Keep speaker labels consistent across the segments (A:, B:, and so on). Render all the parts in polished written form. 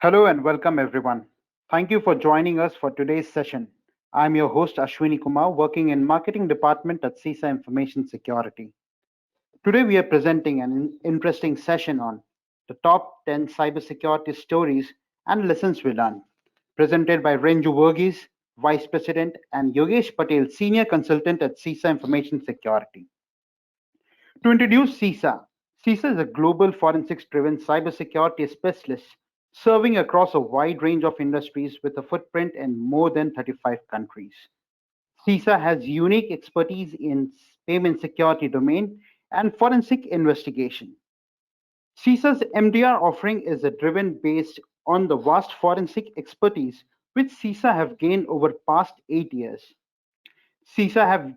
A: Hello and welcome everyone. Thank you for joining us for today's session. I'm your host Ashwini Kumar, working in marketing department at SISA Information Security. Today we are presenting an interesting session on the top 10 cybersecurity stories and lessons we learned, presented by Renju Verghese, Vice President, and Yogesh Patel, Senior Consultant at SISA Information Security. To introduce CISA, CISA is a global forensics-driven cybersecurity specialist serving across a wide range of industries with a footprint in more than 35 countries. CISA has unique expertise in payment security domain and forensic investigation. CISA's MDR offering is driven based on the vast forensic expertise which CISA have gained over past 8 years. CISA have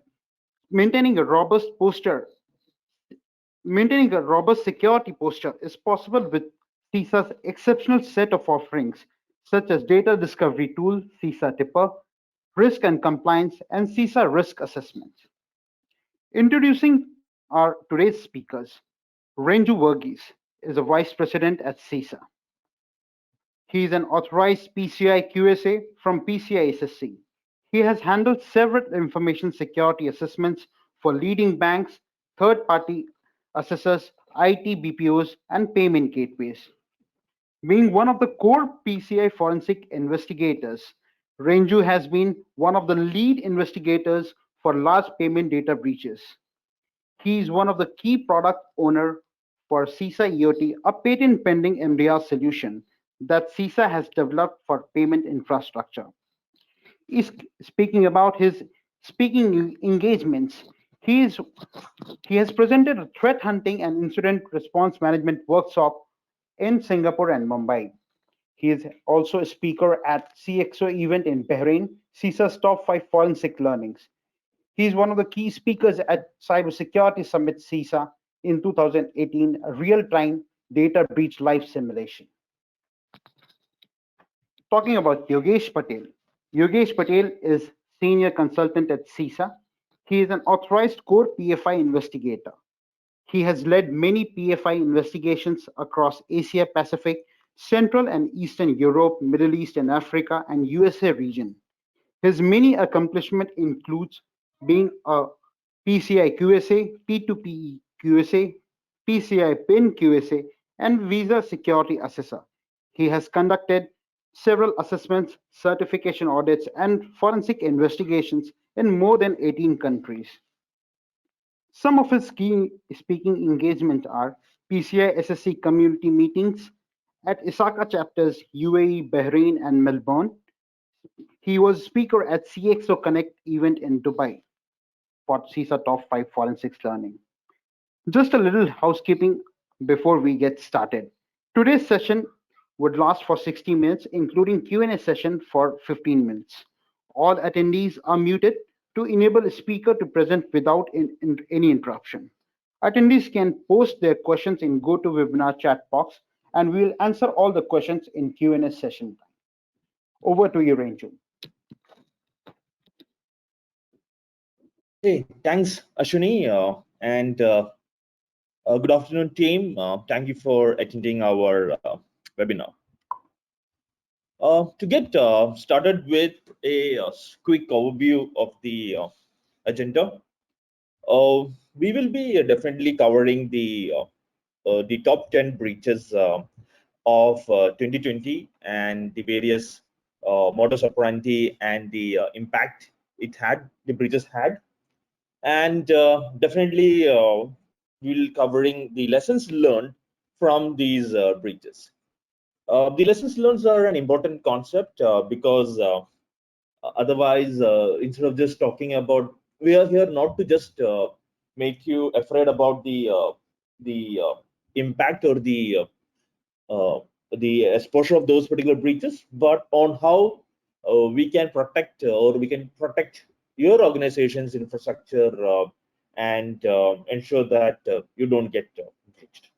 A: maintaining a robust posture Maintaining a robust security posture is possible with CISA's exceptional set of offerings, such as data discovery tool, CISA Tipper, risk and compliance, and CISA risk assessment. Introducing our today's speakers, Renju Verghese is a vice president at CISA. He is an authorized PCI QSA from PCI SSC. He has handled several information security assessments for leading banks, third-party assessors, IT BPOs, and payment gateways. Being one of the core PCI forensic investigators, Renju has been one of the lead investigators for large payment data breaches. He is one of the key product owner for CISA EOT, a patent pending MDR solution that CISA has developed for payment infrastructure. He's speaking about his speaking engagements. He is he has presented a threat hunting and incident response management workshop in Singapore and Mumbai. He is also a speaker at CXO event in Bahrain, CISA's top 5 forensic learnings. He is one of the key speakers at Cybersecurity Summit CISA in 2018, a real-time data breach live simulation. Talking about Yogesh Patel. Yogesh Patel is senior consultant at CISA. He is an authorized core PFI investigator. He has led many PFI investigations across Asia Pacific, Central and Eastern Europe, Middle East and Africa, and USA region. His many accomplishments includes being a PCI QSA, P2P QSA, PCI PIN QSA, and Visa Security Assessor. He has conducted several assessments, certification audits, and forensic investigations in more than 18 countries. Some of his key speaking engagements are PCI SSC community meetings at ISACA chapters UAE, Bahrain, and Melbourne. He was speaker at CXO Connect event in Dubai for CISA Top 5 Forensics Learning. Just a little housekeeping before we get started. Today's session would last for 60 minutes, including Q&A session for 15 minutes. All attendees are muted to enable a speaker to present without any interruption. Attendees can post their questions in GoToWebinar chat box, and we'll answer all the questions in Q&A session. Over to you, Renju.
B: Hey, thanks, Ashwini, and good afternoon, team. Thank you for attending our webinar. To get started with a quick overview of the agenda, we will be definitely covering the top 10 breaches of 2020 and the various modus operandi and the impact the breaches had. And definitely we'll covering the lessons learned from these breaches. The lessons learned are an important concept because otherwise, instead of just talking about, we are here not to just make you afraid about the impact or the exposure of those particular breaches, but on how we can protect or we can protect your organization's infrastructure and ensure that you don't get breached.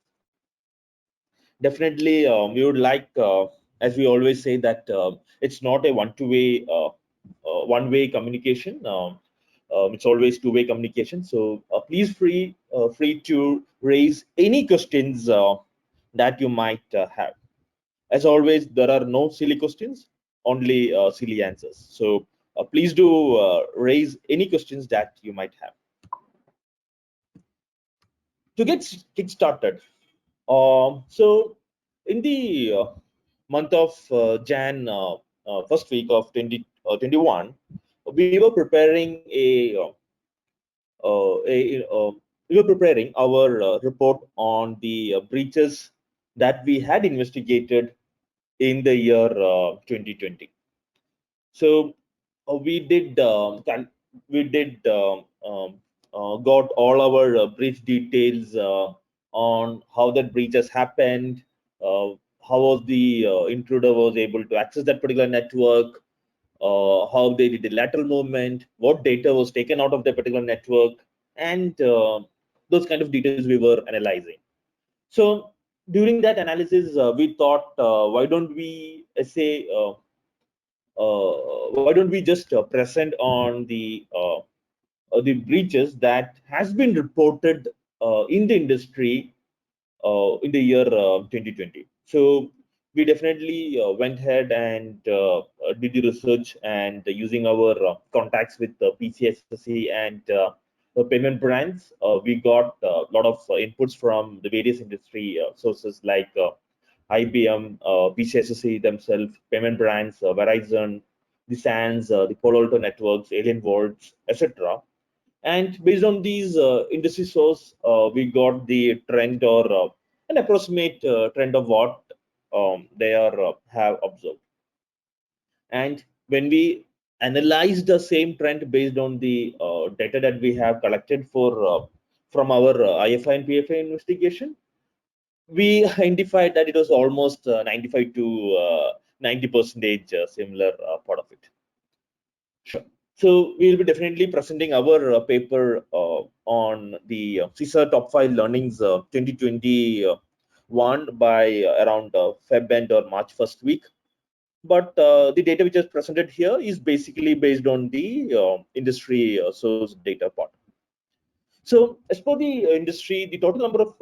B: Definitely, we would like, as we always say, that it's not a one-way communication. It's always two-way communication. So please free to raise any questions that you might have. As always, there are no silly questions, only silly answers. So please do raise any questions that you might have. To get kick-started, so in the month of first week of 2021, we were preparing our report on the breaches that we had investigated in the year 2020. So we did got all our breach details on how that breach has happened, how was the intruder was able to access that particular network, how they did the lateral movement, what data was taken out of that particular network, and those kind of details we were analyzing. So during that analysis, we thought, why don't we why don't we just present on the breaches that has been reported in the industry in the year 2020. So we definitely went ahead and did the research, and using our contacts with PCSSC and the payment brands, we got a lot of inputs from the various industry sources like IBM, PCSSC themselves, payment brands, Verizon, the SANs, the Palo Alto Networks, Alien Worlds, etc. And based on these industry source, we got the trend, or an approximate trend of what they are have observed. And when we analyze the same trend based on the data that we have collected from our IFI and PFI investigation, we identified that it was almost 95 to 90% similar part of it. Sure. So we will be definitely presenting our paper on the SISA Top 5 Learnings 2021 by around Feb end or March first week. But the data which is presented here is basically based on the industry source data part. So as per the industry, the total number of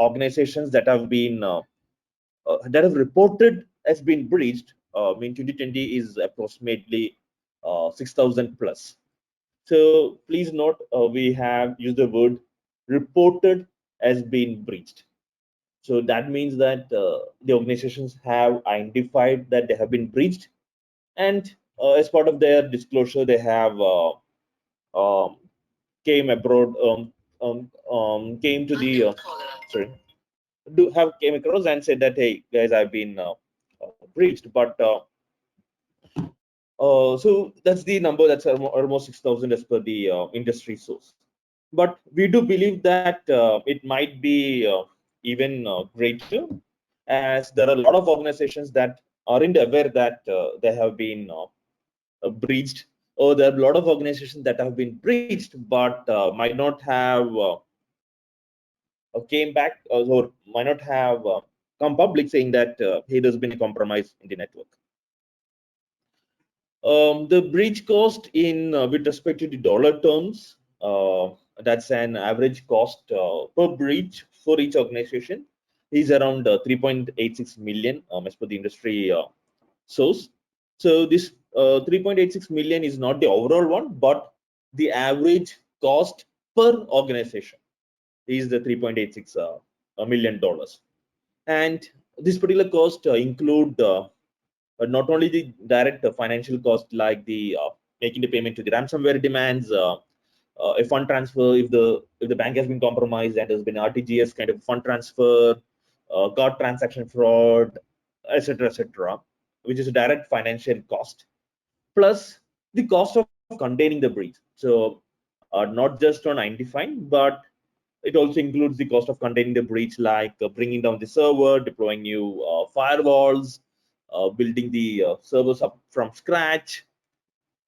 B: organizations that have been that have reported has been breached in 2020 is approximately 6,000 plus. So please note, we have used the word reported as being breached. So that means that the organizations have identified that they have been breached, and as part of their disclosure, they have came abroad, came to the sorry, came across and said that, hey guys, I've been breached, but so that's the number, that's almost 6,000 as per the industry source. But we do believe that it might be even greater, as there are a lot of organizations that aren't aware that they have been breached, or there are a lot of organizations that have been breached but might not have came back, or might not have come public saying that hey, there's been a compromise in the network. The breach cost in with respect to the dollar terms, that's an average cost per breach for each organization, is around 3.86 million as per the industry source. So this 3.86 million is not the overall one, but the average cost per organization is the $3.86 million. And this particular cost include not only the direct financial cost, like the making the payment to the ransomware demands, a fund transfer if the bank has been compromised and there's been RTGS kind of fund transfer, card transaction fraud, etc., which is a direct financial cost, plus the cost of containing the breach. So not just on identifying, but it also includes the cost of containing the breach, like bringing down the server, deploying new firewalls, building the servers up from scratch.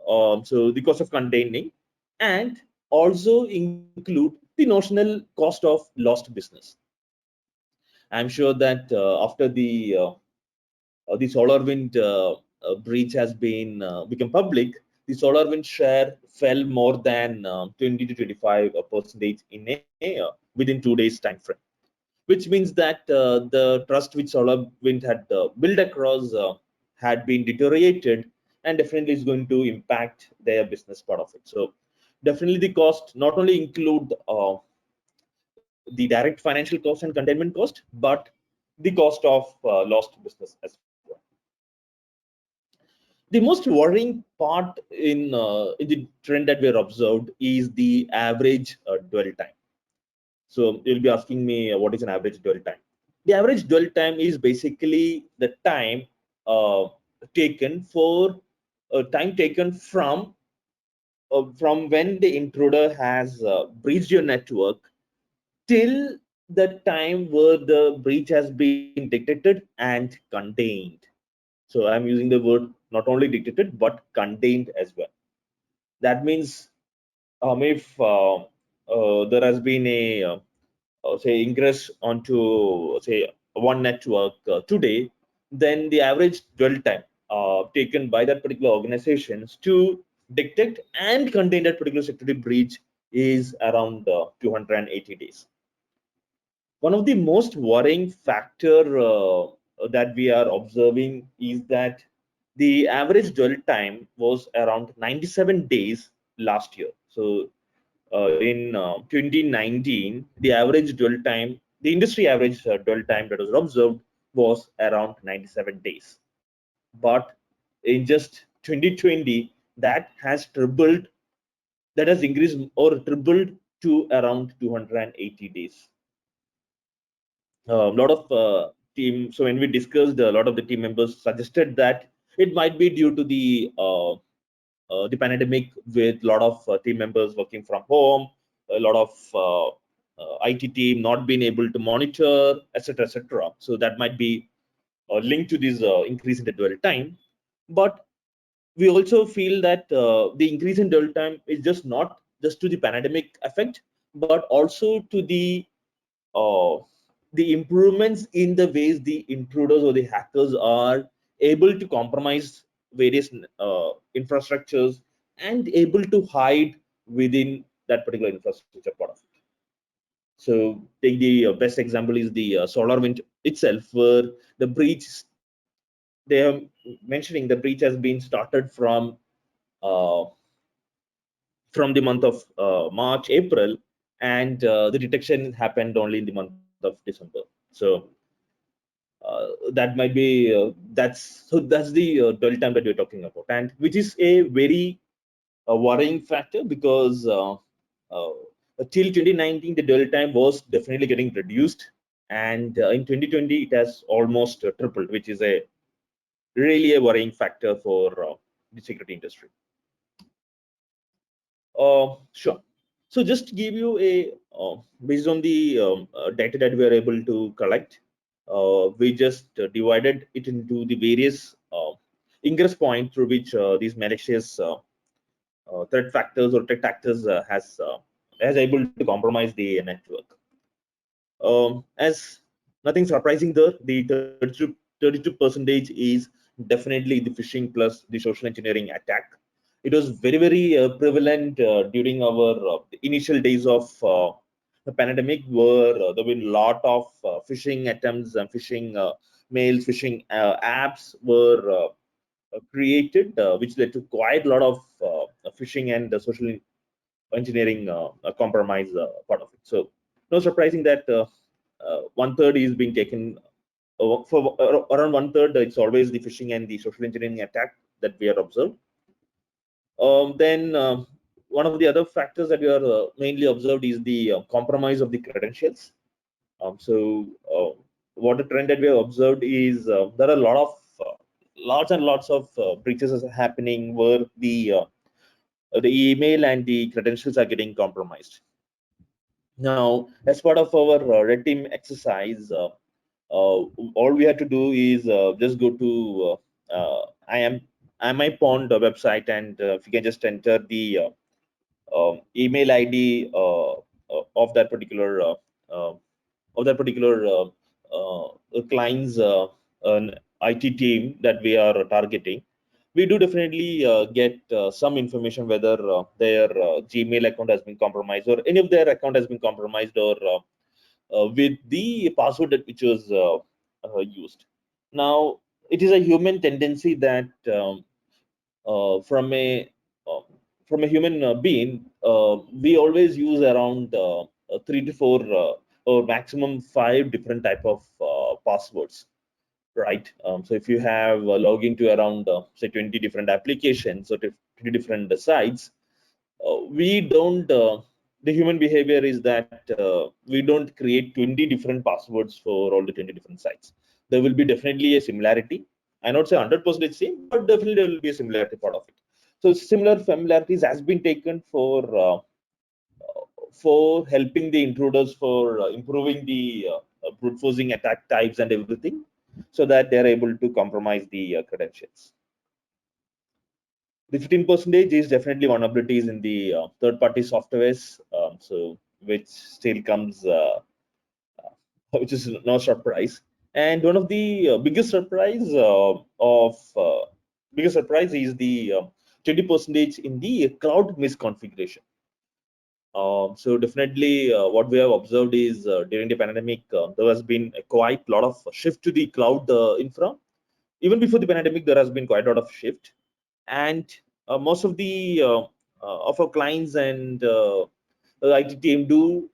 B: So the cost of containing, and also include the notional cost of lost business. I'm sure that after the SolarWinds breach has been become public, the SolarWinds share fell more than 20 to 25% in within 2 days time frame, which means that the trust which SolarWinds had built across had been deteriorated, and definitely is going to impact their business part of it. So definitely the cost not only include the direct financial cost and containment cost, but the cost of lost business as well. The most worrying part in the trend that we are observed is the average dwell time. So you'll be asking me what is an average dwell time? The average dwell time is basically the time uh, taken for taken from when the intruder has breached your network till the time where the breach has been detected and contained. So I'm using the word not only detected but contained as well. That means if there has been a say ingress onto say one network today, then the average dwell time taken by that particular organizations to detect and contain that particular security breach is around 280 days. One of the most worrying factor that we are observing is that the average dwell time was around 97 days last year. So in 2019, the average dwell time, the industry average dwell time that was observed was around 97 days. But in just 2020, that has tripled, that has increased or tripled to around 280 days. A lot of team. So when we discussed, a lot of the team members suggested that it might be due to the pandemic, with a lot of team members working from home, a lot of IT team not being able to monitor, etc., etc. So that might be linked to this increase in the dwell time. But we also feel that the increase in dwell time is just not just to the pandemic effect, but also to uh, the improvements in the ways the intruders or the hackers are able to compromise various infrastructures and able to hide within that particular infrastructure part of it. So take the best example is the SolarWinds itself, where the breach, they are mentioning the breach has been started uh, from the month of March, April, and the detection happened only in the month of December. So that might be that's the dwell time that we're talking about, and which is a very worrying factor, because uh, till 2019 the dwell time was definitely getting reduced, and in 2020 it has almost tripled, which is a really a worrying factor for the security industry. Sure. So just to give you a based on the data that we are able to collect, we just divided it into the various ingress points through which these malicious threat factors or threat actors has able to compromise the network. As nothing surprising there, the 32 percentage is definitely the phishing plus the social engineering attack. It was very prevalent during our initial days of the pandemic, where there were a lot of phishing attempts and phishing mails, phishing apps were created, which led to quite a lot of phishing and social engineering compromise part of it. So no surprising that one third is being taken for around one third. It's always the phishing and the social engineering attack that we are observed. Then one of the other factors that we are mainly observed is the compromise of the credentials. So what the trend that we have observed is there are a lot of lots and lots of breaches are happening where the email and the credentials are getting compromised. Now, as part of our red team exercise, all we have to do is just go to I am my pond website, and if you can just enter the email ID of that particular uh, client's an IT team that we are targeting, we do definitely get some information whether their Gmail account has been compromised or any of their account has been compromised, or with the password which was used. Now, it is a human tendency that uh, from a uh, from a human being, we always use around 3 to 4 or maximum 5 different type of passwords, right? So if you have logging to around say 20 different applications or 20 different sites, we don't. The human behavior is that we don't create 20 different passwords for all the 20 different sites. There will be definitely a similarity. I not say 100% same, but definitely there will be a similarity part of it. So similar familiarities has been taken for helping the intruders, for improving the brute forcing attack types and everything, so that they are able to compromise the credentials. The 15% is definitely vulnerabilities in the third-party softwares, so which still comes, which is no surprise. And one of the biggest surprise is the 20% in the cloud misconfiguration. So definitely, what we have observed is during the pandemic, there has been a quite lot of shift to the cloud infra. Even before the pandemic, there has been quite a lot of shift, and most of the of our clients and IT team do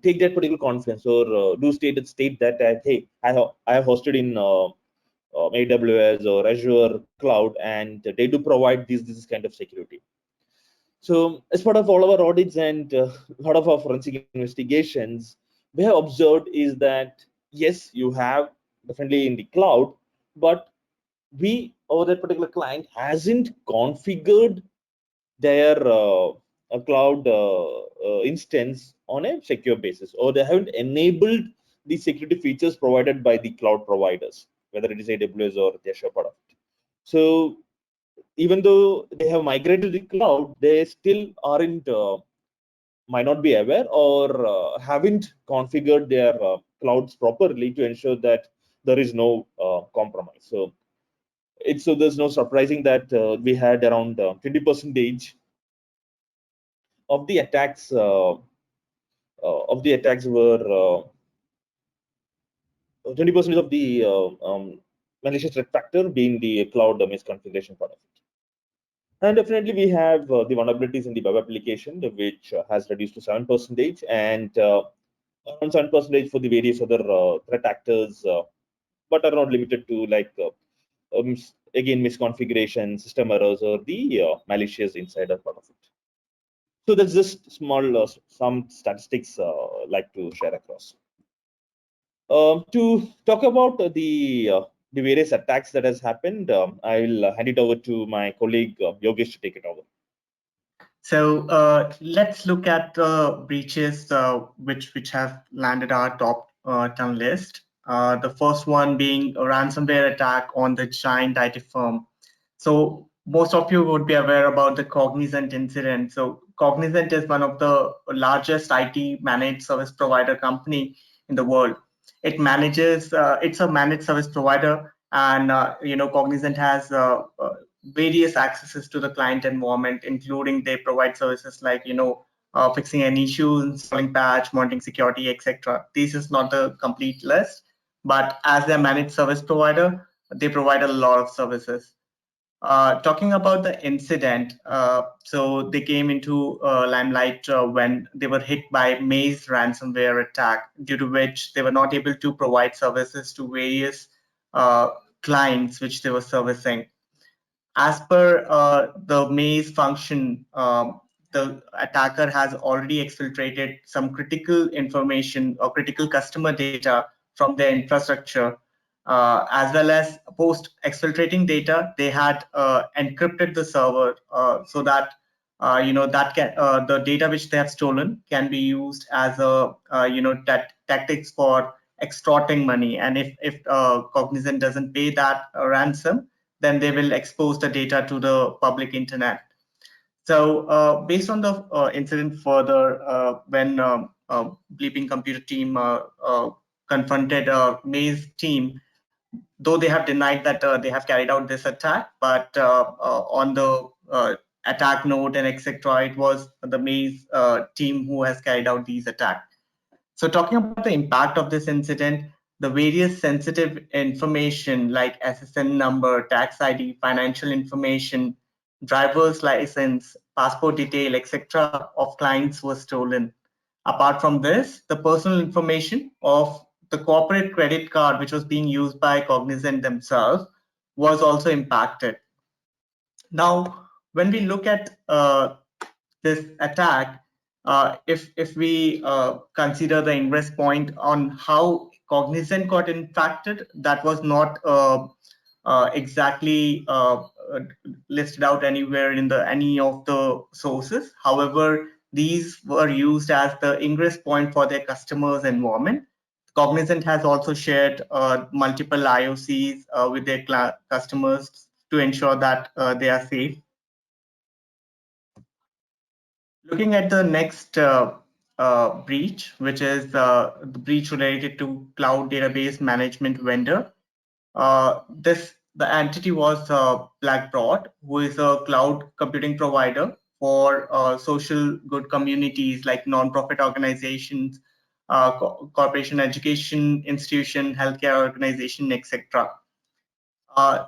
B: take that particular conference, or do state that hey, I have hosted in AWS or Azure cloud, and they do provide this kind of security. So as part of all our audits and a lot of our forensic investigations, we have observed is that yes, you have definitely in the cloud, but we or that particular client hasn't configured their a cloud instance on a secure basis, or they haven't enabled the security features provided by the cloud providers, whether it is AWS or the Azure part of it. So even though they have migrated to the cloud, they still aren't might not be aware, or haven't configured their clouds properly to ensure that there is no compromise. So there's no surprising that we had around 20% of the attacks were 20% of the malicious threat factor being the cloud misconfiguration part of it. And definitely we have the vulnerabilities in the web application, which has reduced to 7%, and around 7% for the various other threat actors, but are not limited to like again misconfiguration, system errors, or the malicious insider part of it. So that's just small some statistics like to share across. To talk about the various attacks that has happened, I will hand it over to my colleague Yogesh to take it over.
C: So let's look at the breaches which have landed our top 10 list. The first one being a ransomware attack on the giant IT firm. So most of you would be aware about the Cognizant incident. So Cognizant is one of the largest IT managed service provider company in the world. It manages, it's a managed service provider, and Cognizant has various accesses to the client environment, including they provide services like fixing any issues, installing patch, monitoring security, etc. This is not the complete list, but as their managed service provider, they provide a lot of services. Talking about the incident, so they came into limelight when they were hit by Maze ransomware attack, due to which they were not able to provide services to various clients which they were servicing. As per the maze function, the attacker has already exfiltrated some critical information or critical customer data from their infrastructure, as well as post exfiltrating data, they had encrypted the server so that the data which they have stolen can be used as a tactics for extorting money. And if Cognizant doesn't pay that ransom, then they will expose the data to the public internet. So based on the incident further, when Bleeping Computer team confronted Maze team, though they have denied that they have carried out this attack, but on the attack note and etc., it was the Maze team who has carried out these attacks. So talking about the impact of this incident, the various sensitive information like SSN number, tax ID, financial information, driver's license, passport detail, etc. of clients was stolen. Apart from this, the personal information of the corporate credit card, which was being used by Cognizant themselves, was also impacted. Now, when we look at this attack, if we consider the ingress point on how Cognizant got infected, that was not exactly listed out anywhere in any of the sources. However, these were used as the ingress point for their customers' environment. Cognizant has also shared multiple IOCs with their customers to ensure that they are safe. Looking at the next breach, which is the breach related to cloud database management vendor. The entity was BlackBroad, who is a cloud computing provider for social good communities like non-profit organizations, corporation, education institution, healthcare organization, etc.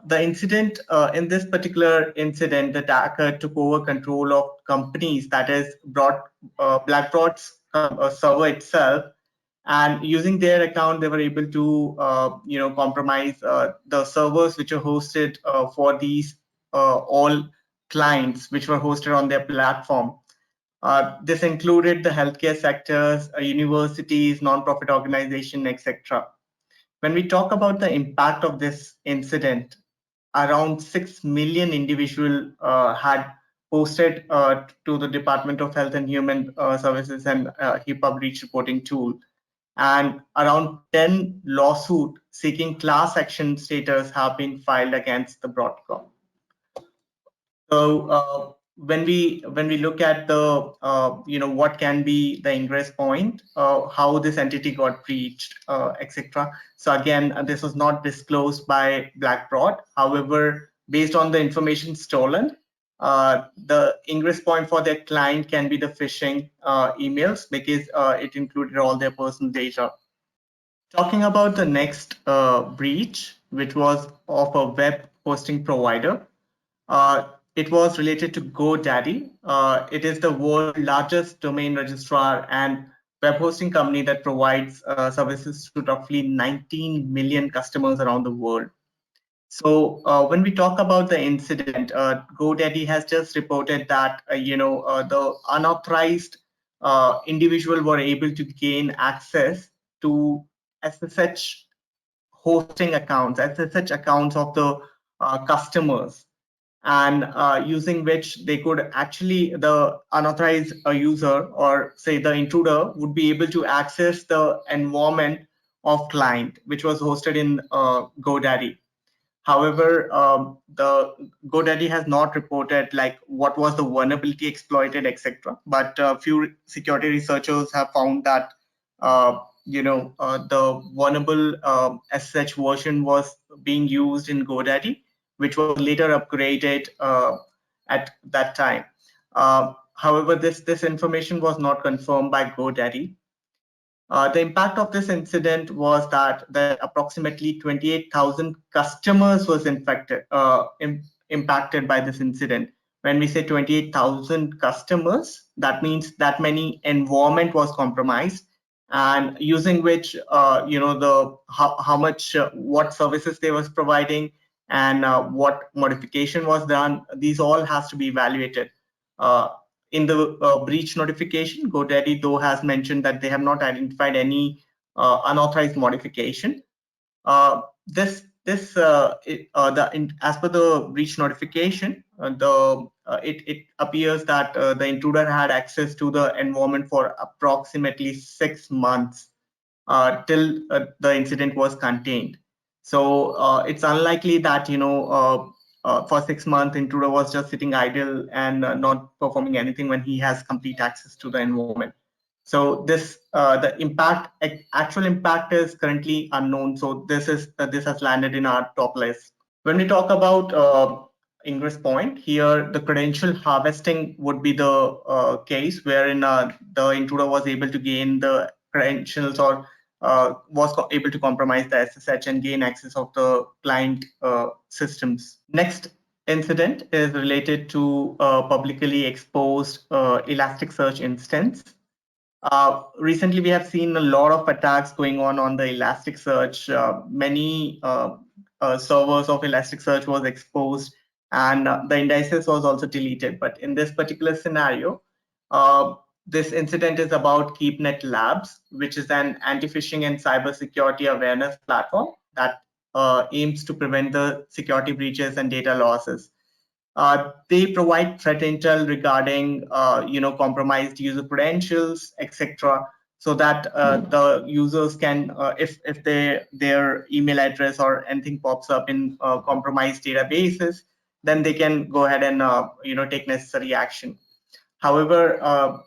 C: The incident in this particular incident, the attacker took over control of companies, that is, BlackBroad's server itself, and using their account, they were able to, compromise the servers which are hosted for these all clients, which were hosted on their platform. This included the healthcare sectors, universities, non-profit organization, etc. When we talk about the impact of this incident, around 6 million individuals had posted to the Department of Health and Human Services and HIPAA breach reporting tool, and around 10 lawsuits seeking class action status have been filed against the Broadcom. So when we look at the what can be the ingress point, how this entity got breached, etc. So again, this was not disclosed by BlackBroad. However, based on the information stolen, the ingress point for their client can be the phishing emails, because it included all their personal data. Talking about the next breach, which was of a web hosting provider. It was related to GoDaddy. It is the world's largest domain registrar and web hosting company that provides services to roughly 19 million customers around the world. So when we talk about the incident, GoDaddy has just reported that the unauthorized individual were able to gain access to SSH hosting accounts, SSH accounts of the customers, and using which they could actually, the unauthorized user, or say the intruder, would be able to access the environment of client, which was hosted in GoDaddy. However, the GoDaddy has not reported like what was the vulnerability exploited, etc. But a few security researchers have found that the vulnerable SSH version was being used in GoDaddy, which was later upgraded at that time. However, this information was not confirmed by GoDaddy. The impact of this incident was that approximately 28,000 customers was impacted by this incident. When we say 28,000 customers, that means that many environment was compromised, and using which how much what services they was providing, and what modification was done. These all has to be evaluated. In the breach notification, GoDaddy though has mentioned that they have not identified any unauthorized modification. As per the breach notification, it appears that the intruder had access to the environment for approximately 6 months till the incident was contained. So it's unlikely that for 6 months intruder was just sitting idle and not performing anything when he has complete access to the environment. So this the actual impact is currently unknown. So this has landed in our top list. When we talk about ingress point, here the credential harvesting would be the case wherein the intruder was able to gain the credentials or was able to compromise the SSH and gain access of the client systems. Next incident is related to publicly exposed Elasticsearch instance. Recently, we have seen a lot of attacks going on the Elasticsearch. Many servers of Elasticsearch was exposed, and the indices was also deleted. But in this particular scenario, this incident is about KeepNet Labs, which is an anti-phishing and cybersecurity awareness platform that aims to prevent the security breaches and data losses. They provide threat intel regarding, compromised user credentials, etc., so that the users can, if their email address or anything pops up in compromised databases, then they can go ahead and take necessary action. However,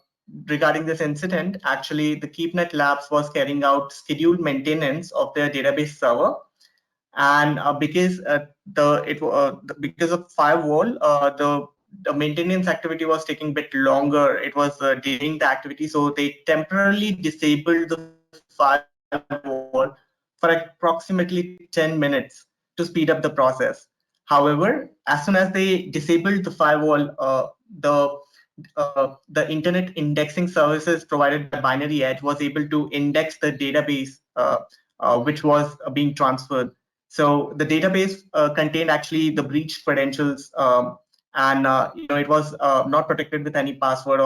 C: regarding this incident, actually, the KeepNet Labs was carrying out scheduled maintenance of their database server, and because because of firewall, the maintenance activity was taking a bit longer. It was delaying the activity, so they temporarily disabled the firewall for approximately 10 minutes to speed up the process. However, as soon as they disabled the firewall, the internet indexing services provided by Binary Edge was able to index the database which was being transferred. So the database contained actually the breached credentials, and it was not protected with any password,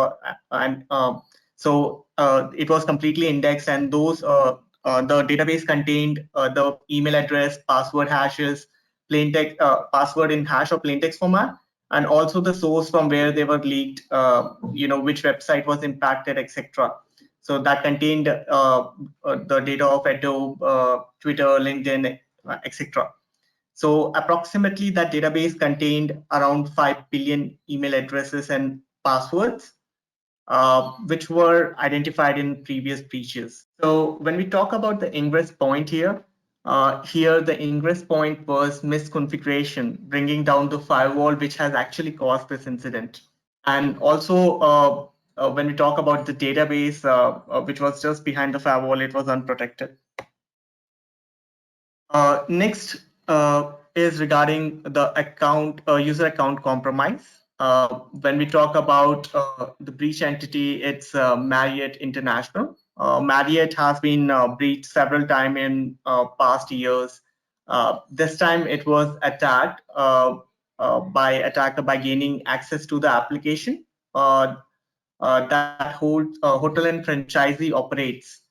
C: so it was completely indexed, and those the database contained the email address, password hashes, plain text password in hash or plain text format, and also the source from where they were leaked, which website was impacted, etc. So that contained the data of Adobe, Twitter, LinkedIn, etc. So approximately that database contained around 5 billion email addresses and passwords, which were identified in previous breaches. So when we talk about the ingress point here, the ingress point was misconfiguration, bringing down the firewall, which has actually caused this incident. And also, when we talk about the database, which was just behind the firewall, it was unprotected. Next is regarding the user account compromise. When we talk about the breach entity, it's Marriott International. Marriott has been breached several times in past years. This time it was attacked by attacker by gaining access to the application that hotel and franchisee operates.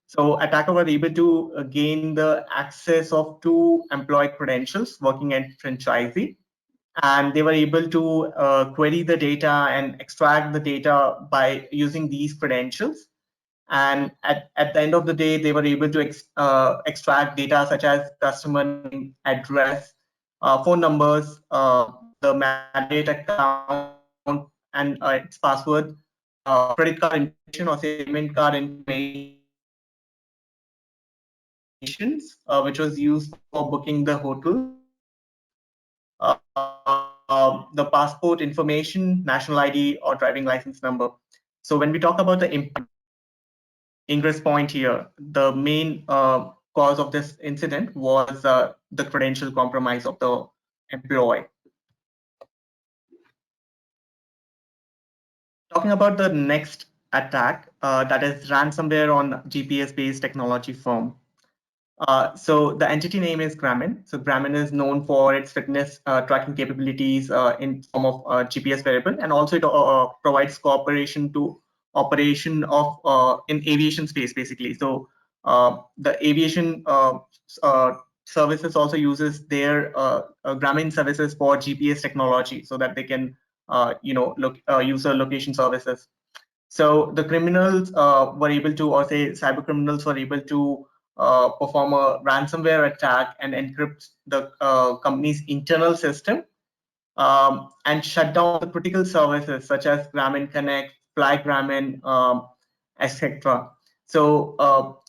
C: So attacker were able to gain the access of 2 employee credentials working at franchisee, and they were able to query the data and extract the data by using these credentials. And at the end of the day, they were able to extract data such as customer name, address, phone numbers, the Marriott account and its password, credit card information or payment card information, which was used for booking the hotels, the passport information, national ID, or driving license number. So when we talk about the ingress point here, the main cause of this incident was the credential compromise of the employee. Talking about the next attack, that is ransomware on GPS-based technology firm. So the entity name is Garmin. So Garmin is known for its fitness tracking capabilities in form of GPS wearable, and also it provides cooperation to operation of in aviation space basically. So the aviation services also uses their Garmin services for GPS technology, so that they can use the location services. So the criminals were able to, or say cybercriminals were able to perform a ransomware attack and encrypt the company's internal system and shut down the critical services such as Garmin Connect, Fly Garmin, etc. So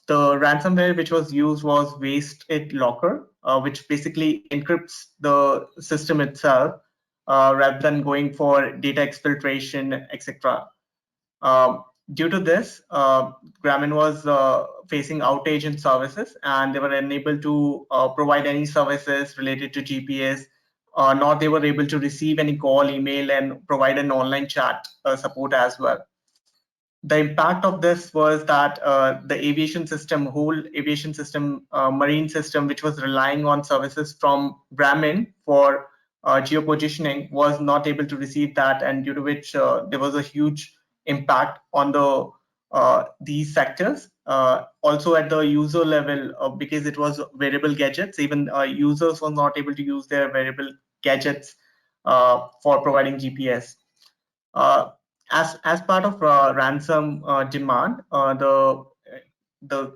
C: the ransomware which was used was Waste It Locker, which basically encrypts the system itself rather than going for data exfiltration, etc. Due to this, Grameen was facing outage in services, and they were unable to provide any services related to GPS, nor they were able to receive any call, email, and provide an online chat support as well. The impact of this was that the aviation system, whole aviation system, marine system, which was relying on services from Grameen for geopositioning, was not able to receive that, and due to which there was a huge impact on the these sectors. Also at the user level, because it was wearable gadgets, even users were not able to use their wearable gadgets for providing GPS. Uh, as part of ransom demand, the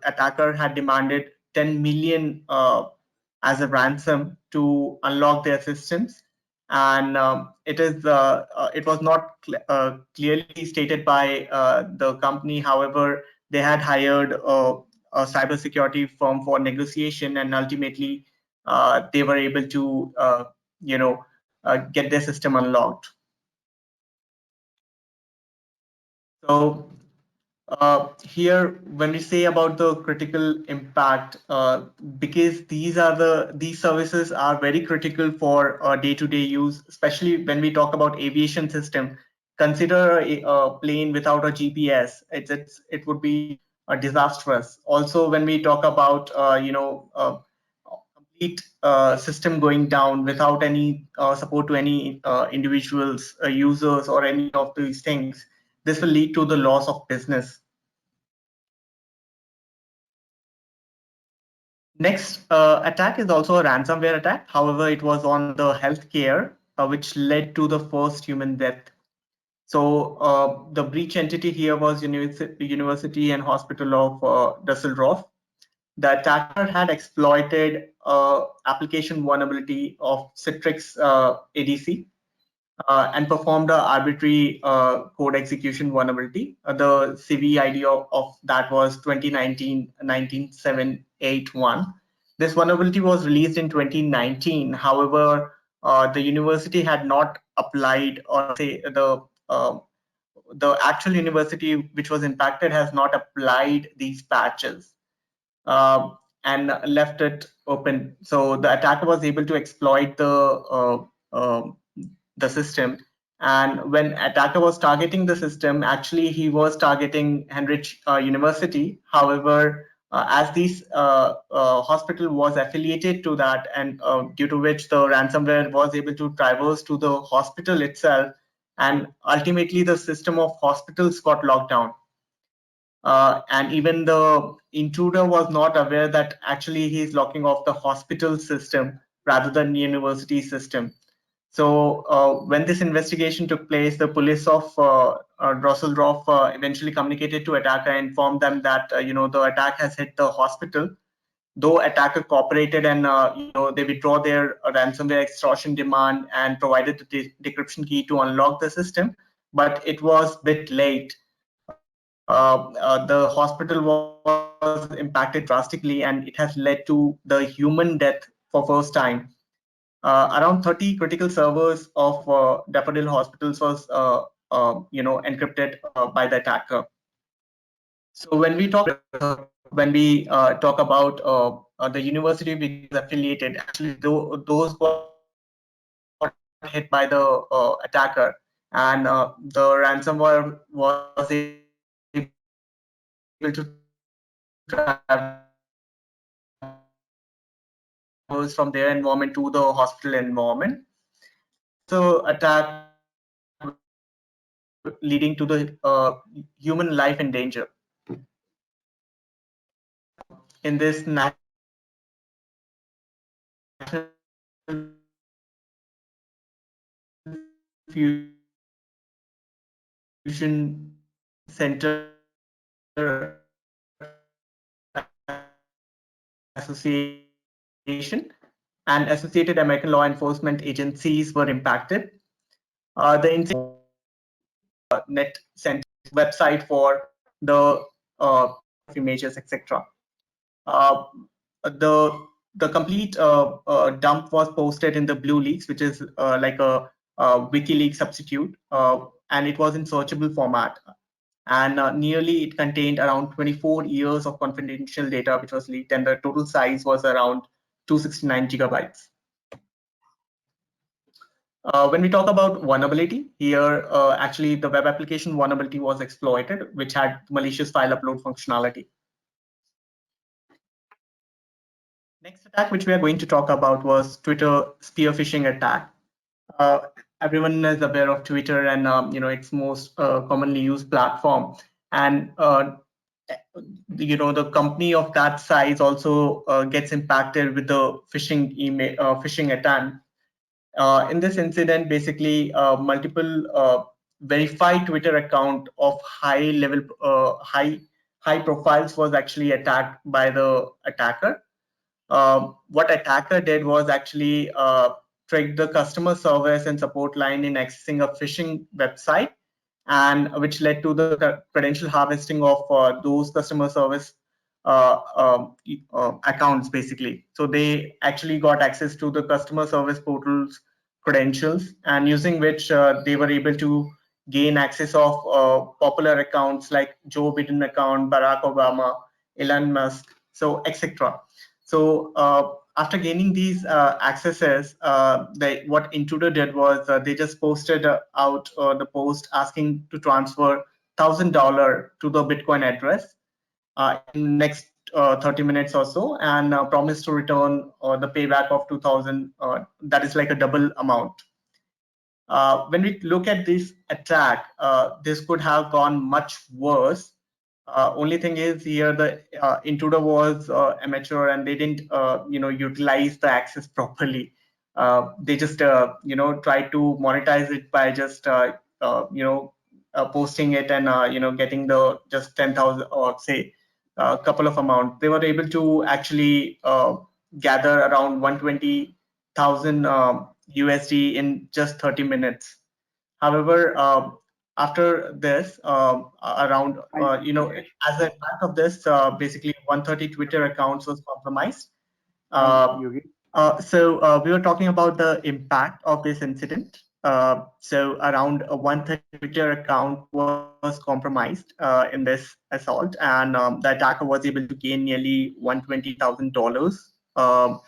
C: attacker had demanded 10 million as a ransom to unlock their systems, and it was not clearly stated by the company. However, they had hired a cybersecurity firm for negotiation, and ultimately they were able to get their system unlocked. So here, when we say about the critical impact, because these services are very critical for day-to-day use, especially when we talk about aviation system. Consider a plane without a GPS; it would be disastrous. Also, when we talk about complete system going down without any support to any individuals, users, or any of these things, this will lead to the loss of business. Next attack is also a ransomware attack. However, it was on the healthcare, which led to the first human death. So the breach entity here was University and Hospital of Düsseldorf. The attacker had exploited application vulnerability of Citrix ADC and performed an arbitrary code execution vulnerability. The CVID of that was 2019-19781. This vulnerability was released in 2019. However, the university had not applied, or say the actual university which was impacted has not applied these patches and left it open. So the attacker was able to exploit the system. And when attacker was targeting the system, actually he was targeting Heinrich University. However, as this hospital was affiliated to that, and due to which the ransomware was able to traverse to the hospital itself, and ultimately the system of hospitals got locked down. And even the intruder was not aware that actually he's locking off the hospital system rather than the university system. So when this investigation took place, the police of Düsseldorf eventually communicated to attacker and informed them that the attack has hit the hospital. Though attacker cooperated and they withdraw their ransomware extortion demand and provided the decryption key to unlock the system, but it was a bit late. The hospital was impacted drastically, and it has led to the human death for first time. Around 30 critical servers of Daffodil Hospitals was encrypted by the attacker. So when we talk about the university which is affiliated, actually those got hit by the attacker, and the ransomware was able to traverse from their environment to the hospital environment. So attack leading to the human life in danger. In this national fusion center association and associated American law enforcement agencies were impacted. The net center website for the images, etc. The complete dump was posted in the Blue Leaks, which is like a WikiLeaks substitute, and it was in searchable format. and nearly it contained around 24 years of confidential data which was leaked, and the total size was around 269 gigabytes. When we talk about vulnerability, here actually the web application vulnerability was exploited, which had malicious file upload functionality. Next attack which we are going to talk about was Twitter spear phishing attack. Everyone is aware of Twitter and its most commonly used platform, and the company of that size also gets impacted with the phishing attempt. In this incident, basically multiple verified Twitter account of high profiles was actually attacked by the attacker. What attacker did was actually trick the customer service and support line in accessing a phishing website, and which led to the credential harvesting of those customer service accounts basically. So they actually got access to the customer service portal's credentials, and using which they were able to gain access of popular accounts like Joe Biden account, Barack Obama, Elon Musk, so etc. So after gaining these accesses, what intruder did was they just posted out the post asking to transfer $1,000 to the Bitcoin address in next 30 minutes or so, and promised to return the payback of 2,000. That is like a double amount. When we look at this attack, this could have gone much worse. Only thing is here the intruder was amateur and they didn't utilize the access properly. They just tried to monetize it by just posting it and getting the just 10,000 or say a couple of amount. They were able to actually gather around 120,000 USD in just 30 minutes. However, after this, around as an impact of this, basically 130 Twitter accounts was compromised. So we were talking about the impact of this incident. So around 130 Twitter account was compromised in this assault, and the attacker was able to gain nearly $120,000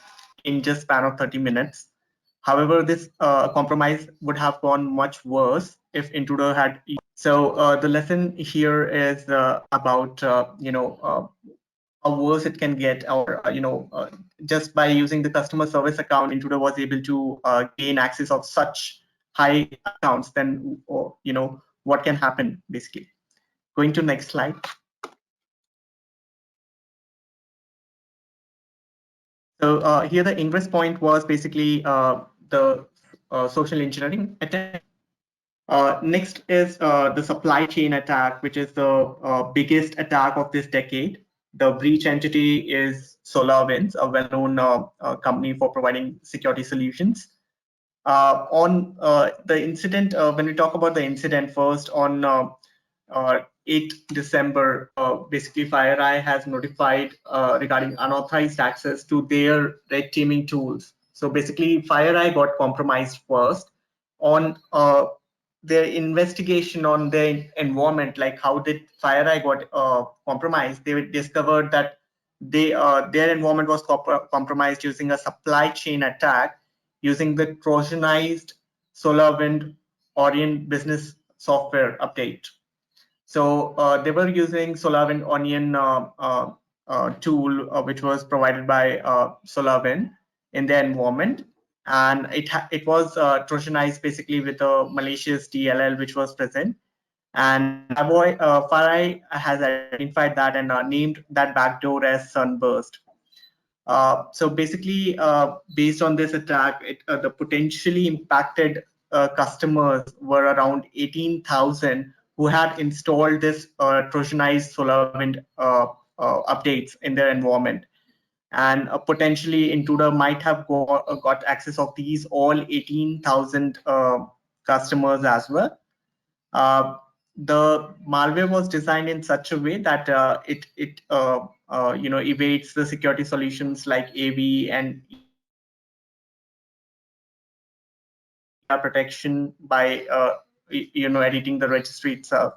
C: in just span of 30 minutes. However, this compromise would have gone much worse if intruder had. So the lesson here is about how worse it can get, or just by using the customer service account, intruder was able to gain access of such high accounts. Then what can happen basically. Going to next slide. So here the ingress point was basically the social engineering attack. Next is the supply chain attack, which is the biggest attack of this decade. The breach entity is SolarWinds, a well-known company for providing security solutions. On the incident, when we talk about the incident first, on 8 December, basically FireEye has notified regarding unauthorized access to their red teaming tools. So basically FireEye got compromised first on their investigation on their environment, like how did FireEye got compromised. They discovered that their environment was compromised using a supply chain attack using the Trojanized SolarWinds Orion business software update. So they were using SolarWinds Onion tool, which was provided by SolarWinds in their environment, and it was Trojanized basically with a malicious DLL which was present. And FireEye has identified that and named that backdoor as Sunburst. So basically, based on this attack, the potentially impacted customers were around 18,000 who had installed this Trojanized SolarWinds updates in their environment. And potentially intruder might have got access of these all 18,000 customers as well. The malware was designed in such a way that it evades the security solutions like AV and protection by editing the registry itself.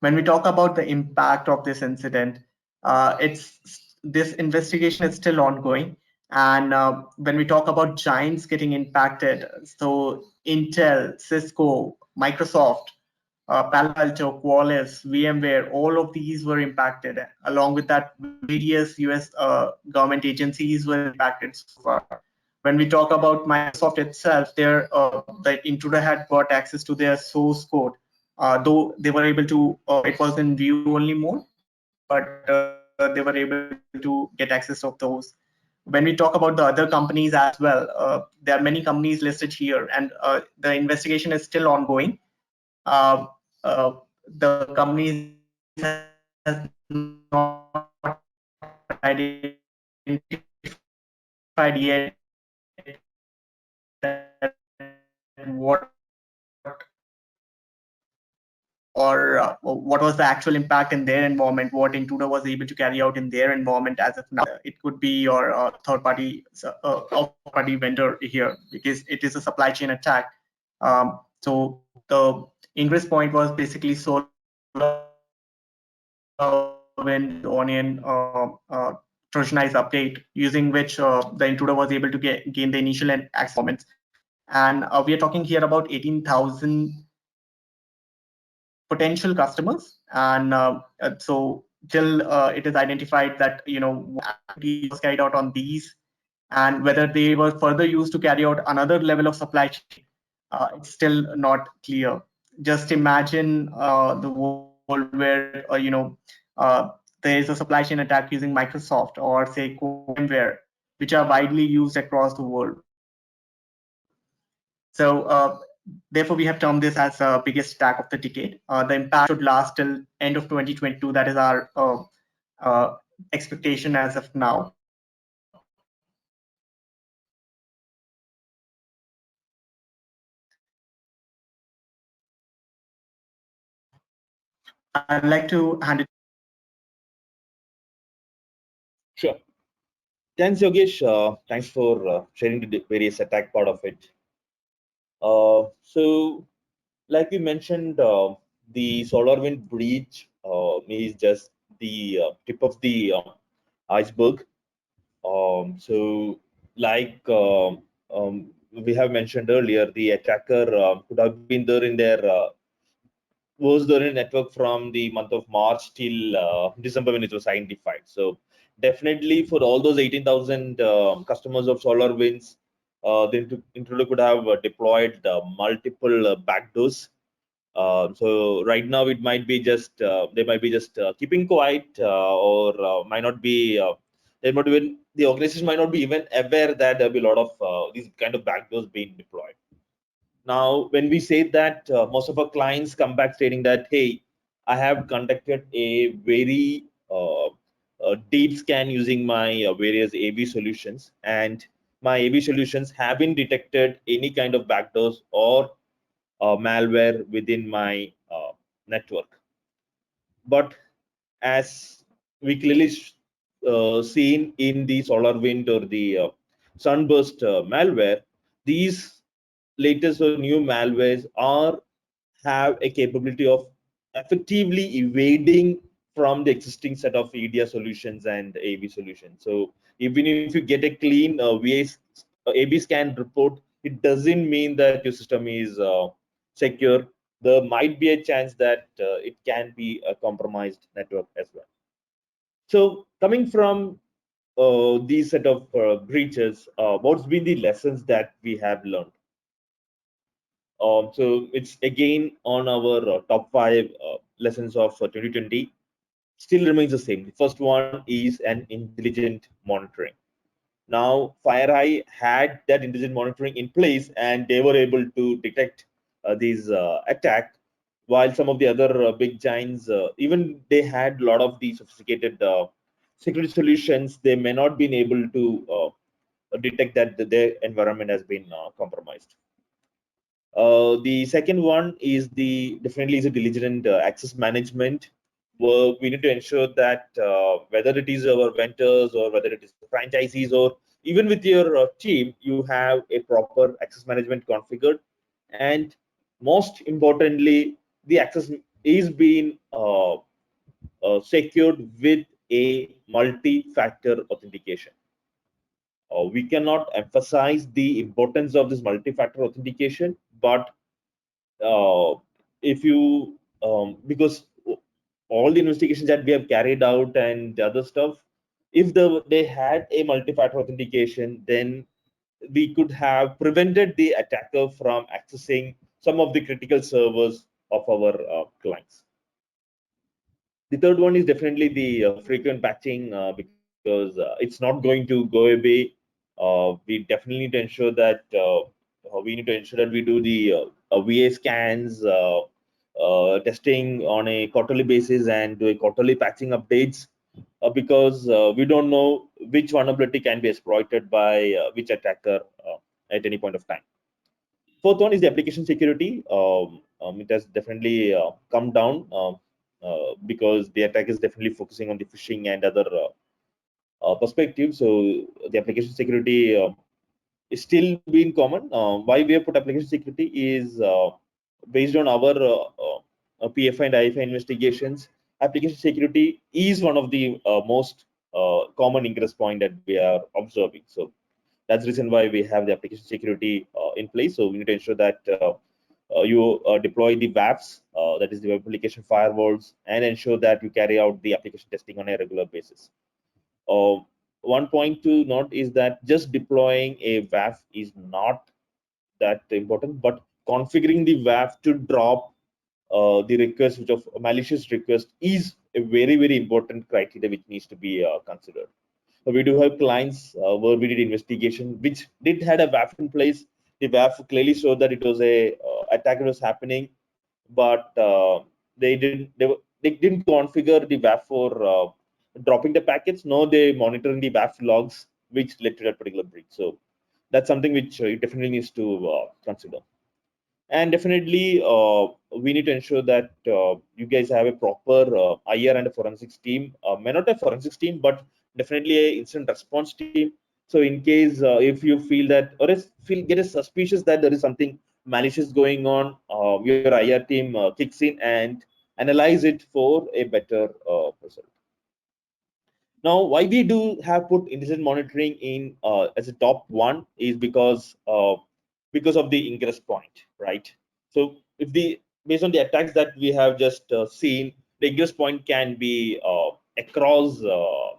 C: When we talk about the impact of this incident, this investigation is still ongoing. And when we talk about giants getting impacted, so Intel, Cisco, Microsoft, Palo Alto, Qualys, VMware, all of these were impacted. Along with that, various US government agencies were impacted so far. When we talk about Microsoft itself, the intruder had got access to their source code, though they were able to, it was in view-only mode, but they were able to get access of those. When we talk about the other companies as well, there are many companies listed here, and the investigation is still ongoing. The companies has not identified yet what what was the actual impact in their environment, what intruder was able to carry out in their environment as of now. It could be your third-party vendor here, because it is a supply chain attack. So the ingress point was basically SolarWinds Onion Trojanized update, using which the intruder was able to gain the initial and access performance. And we are talking here about 18,000 potential customers, and so till it is identified that activity was carried out on these, and whether they were further used to carry out another level of supply chain, it's still not clear. Just imagine the world where there is a supply chain attack using Microsoft or say VMware, which are widely used across the world. So therefore, we have termed this as the biggest attack of the decade. The impact should last till end of 2022. That is our expectation as of now. I'd like to hand it.
B: Sure. Thanks, Yogesh. Thanks for sharing the various attack part of it. So, like we mentioned, the SolarWinds breach is just the tip of the iceberg. So, like we have mentioned earlier, the attacker could have been there in their was there in network from the month of March till December when it was identified. So definitely for all those 18,000 customers of SolarWinds, the intruder could have deployed multiple backdoors. So right now it might be just they might be just keeping quiet, or might not be. They might even the organization might not be even aware that there'll be a lot of these kind of backdoors being deployed. Now, when we say that, most of our clients come back stating that, hey, I have conducted a very deep scan using my various AV solutions, and my AV solutions haven't detected any kind of backdoors or malware within my network. But as we clearly seen in the SolarWinds or the Sunburst malware, these latest or new malwares are have a capability of effectively evading from the existing set of EDR solutions and AV solutions. So even if you get a clean AV scan report, it doesn't mean that your system is secure. There might be a chance that it can be a compromised network as well. So coming from these set of breaches, what's been the lessons that we have learned? So it's again on our top 5 lessons of 2020. Still remains the same. The first one is an intelligent monitoring. Now, FireEye had that intelligent monitoring in place, and they were able to detect these attack. While some of the other big giants, even they had a lot of the sophisticated security solutions, they may not been able to detect that their environment has been compromised. The second one is definitely is a diligent access management. Where we need to ensure that whether it is our vendors or whether it is franchisees or even with your team, you have a proper access management configured. And most importantly, the access is being secured with a multi-factor authentication. We cannot emphasize the importance of this multi-factor authentication, but if you because all the investigations that we have carried out and other stuff, if they had a multi-factor authentication, then we could have prevented the attacker from accessing some of the critical servers of our clients. The third one is definitely the frequent patching, because it's not going to go away. We definitely need to ensure that we do the VA scans, testing on a quarterly basis, and do a quarterly patching updates, because we don't know which vulnerability can be exploited by which attacker at any point of time. Fourth one is the application security. It has definitely come down, because the attack is definitely focusing on the phishing and other perspectives. So the application security is still being common. Why we have put application security is based on our PFI and IFI investigations. Application security is one of the most common ingress point that we are observing. So that's the reason why we have the application security in place. So we need to ensure that you deploy the WAFs, that is the web application firewalls, and ensure that you carry out the application testing on a regular basis. One point to note is that just deploying a WAF is not that important, but configuring the WAF to drop the request, which of malicious request, is a very, very important criteria which needs to be considered. So we do have clients where we did investigation which did had a WAF in place. The WAF clearly showed that it was a attack that was happening, but they didn't configure the WAF for dropping the packets. No, they monitoring the WAF logs, which led to that particular breach. So that's something which you definitely needs to consider. And definitely, we need to ensure that you guys have a proper IR and a forensics team. May not a forensics team, but definitely a incident response team. So in case if you feel that, or get a suspicious that there is something malicious going on, your IR team kicks in and analyze it for a better result. Now, why we do have put incident monitoring in as a top one is because of the ingress point, right? So if based on the attacks that we have just seen, the ingress point can be across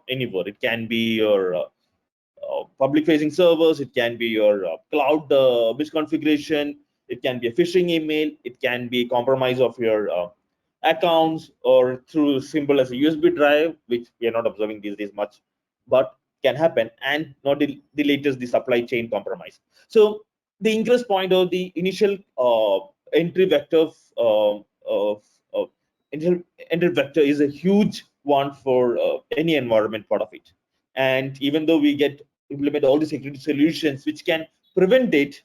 B: anywhere. It can be your public-facing servers. It can be your cloud misconfiguration. It can be a phishing email. It can be a compromise of your accounts, or through symbol as a USB drive, which we are not observing these days much, but can happen. And not the latest, the supply chain compromise. So the ingress point, or the initial entry vector initial entry vector, is a huge one for any environment part of it. And even though we implement all the security solutions which can prevent it,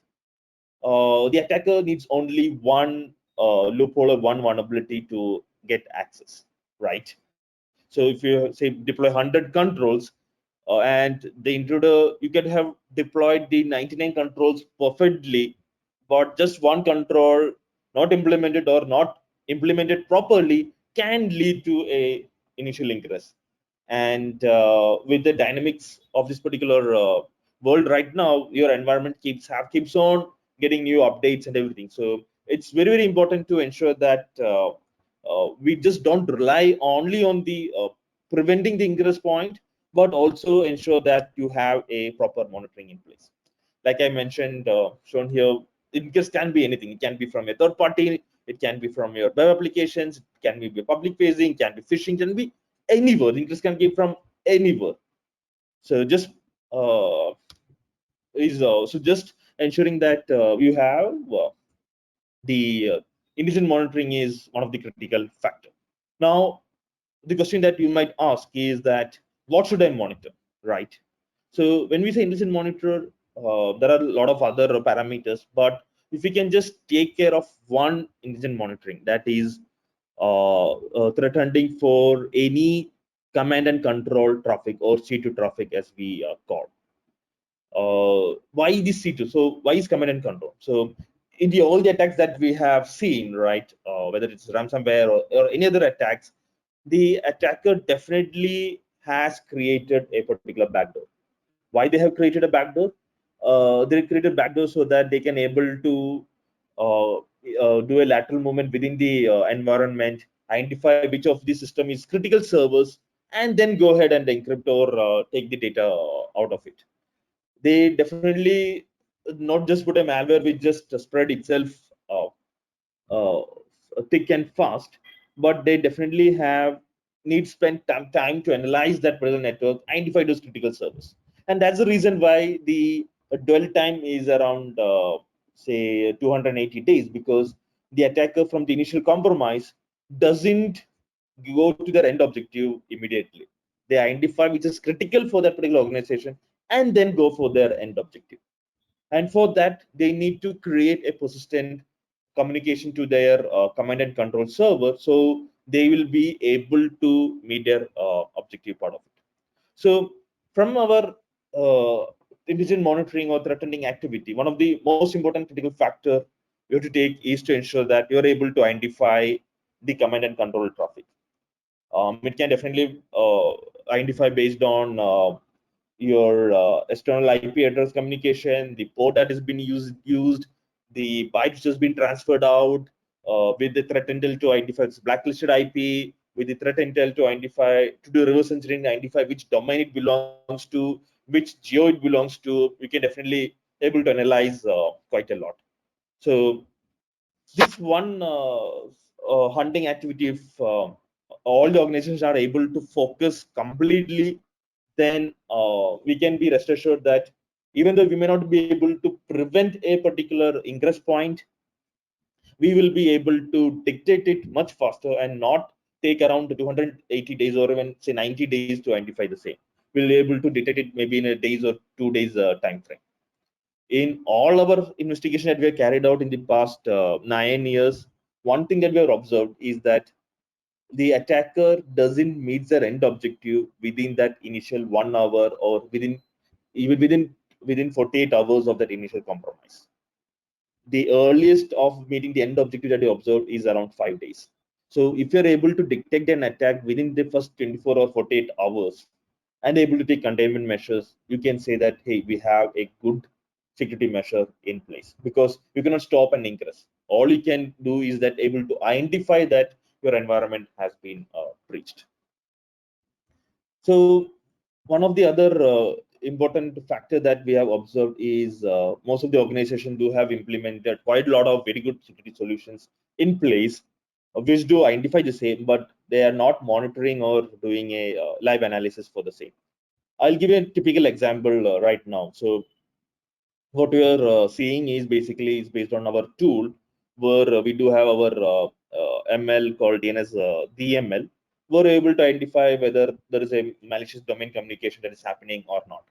B: the attacker needs only one loophole or one vulnerability to get access, right? So if you say deploy 100 controls, and the intruder, you can have deployed the 99 controls perfectly, but just one control not implemented or not implemented properly can lead to a initial ingress. And with the dynamics of this particular world right now, your environment keeps on getting new updates and everything. So it's very, very important to ensure that we just don't rely only on the preventing the ingress point, but also ensure that you have a proper monitoring in place. Like I mentioned, shown here, ingress can be anything. It can be from a third party, it can be from your web applications, it can be public facing, can be phishing, can be anywhere. Ingress can be from anywhere. So just just ensuring that you have the intelligent monitoring is one of the critical factor. Now, the question that you might ask is that what should I monitor, right? So when we say intelligent monitor, there are a lot of other parameters, but if we can just take care of one intelligent monitoring, that is threat hunting for any command and control traffic, or C2 traffic as we call. Why this C2? So why is command and control? So in all the attacks that we have seen, right, whether it's ransomware or any other attacks, the attacker definitely has created a particular backdoor. Why they have created a backdoor? They created backdoor so that they can able to do a lateral movement within the environment, identify which of the system is critical servers, and then go ahead and encrypt or take the data out of it. They definitely not just put a malware which just spread itself uh, uh, thick and fast, but they definitely have need spend time to analyze that particular network, identify those critical servers, and that's the reason why the dwell time is around say 280 days, because the attacker from the initial compromise doesn't go to their end objective immediately. They identify which is critical for that particular organization and then go for their end objective. And for that, they need to create a persistent communication to their command and control server, so they will be able to meet their objective part of it. So from our intelligent monitoring or threatening activity, one of the most important critical factor you have to take is to ensure that you're able to identify the command and control traffic. It can definitely identify based on your external IP address communication, the port that has been used, the byte which has been transferred out, with the threat intel to identify its blacklisted IP, with the threat intel to identify, to do reverse engineering, identify which domain it belongs to, which geo it belongs to. We can definitely able to analyze quite a lot. So this one hunting activity, if all the organizations are able to focus completely, then we can be rest assured that even though we may not be able to prevent a particular ingress point, we will be able to dictate it much faster and not take around 280 days or even say 90 days to identify the same. We'll be able to detect it maybe in a days or 2 days time frame. In all our investigation that we have carried out in the past 9 years, one thing that we have observed is that the attacker doesn't meet their end objective within that initial 1 hour, or within 48 hours of that initial compromise. The earliest of meeting the end objective that you observed is around 5 days. So if you're able to detect an attack within the first 24 or 48 hours and able to take containment measures, you can say that, hey, we have a good security measure in place, because you cannot stop an ingress. All you can do is that able to identify that your environment has been breached. So one of the other important factor that we have observed is most of the organizations do have implemented quite a lot of very good security solutions in place, which do identify the same, but they are not monitoring or doing a live analysis for the same. I'll give you a typical example right now. So what we are seeing is basically is based on our tool, where we do have our ML called DNS DML. We're able to identify whether there is a malicious domain communication that is happening or not.